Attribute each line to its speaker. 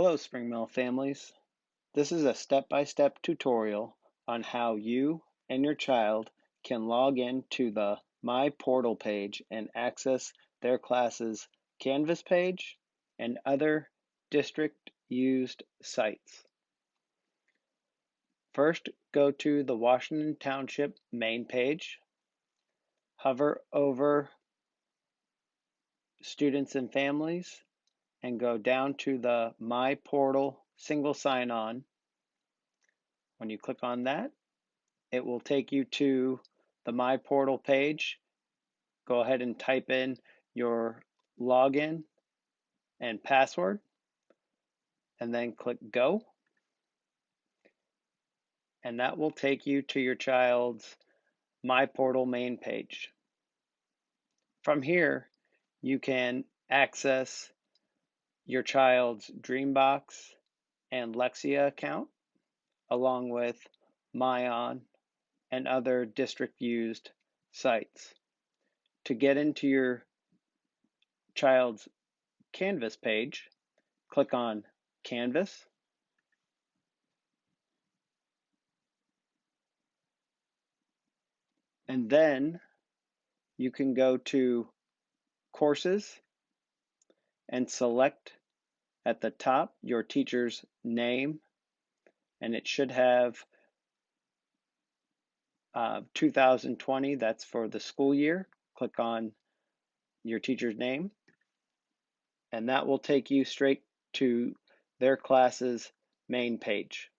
Speaker 1: Hello, Spring Mill families. This is a step-by-step tutorial on how you and your child can log in to the My Portal page and access their class's Canvas page and other district-used sites. First, go to the Washington Township main page, hover over Students and Families, and go down to the My Portal single sign-on. When you click on that, it will take you to the My Portal page. Go ahead and type in your login and password, and then click Go. And that will take you to your child's My Portal main page. From here, you can access your child's Dreambox and Lexia account, along with MyOn and other district-used sites. To get into your child's Canvas page, click on Canvas, and then you can go to Courses and select at the top your teacher's name, and it should have 2020, that's for the school year. Click on your teacher's name, and that will take you straight to their class's main page.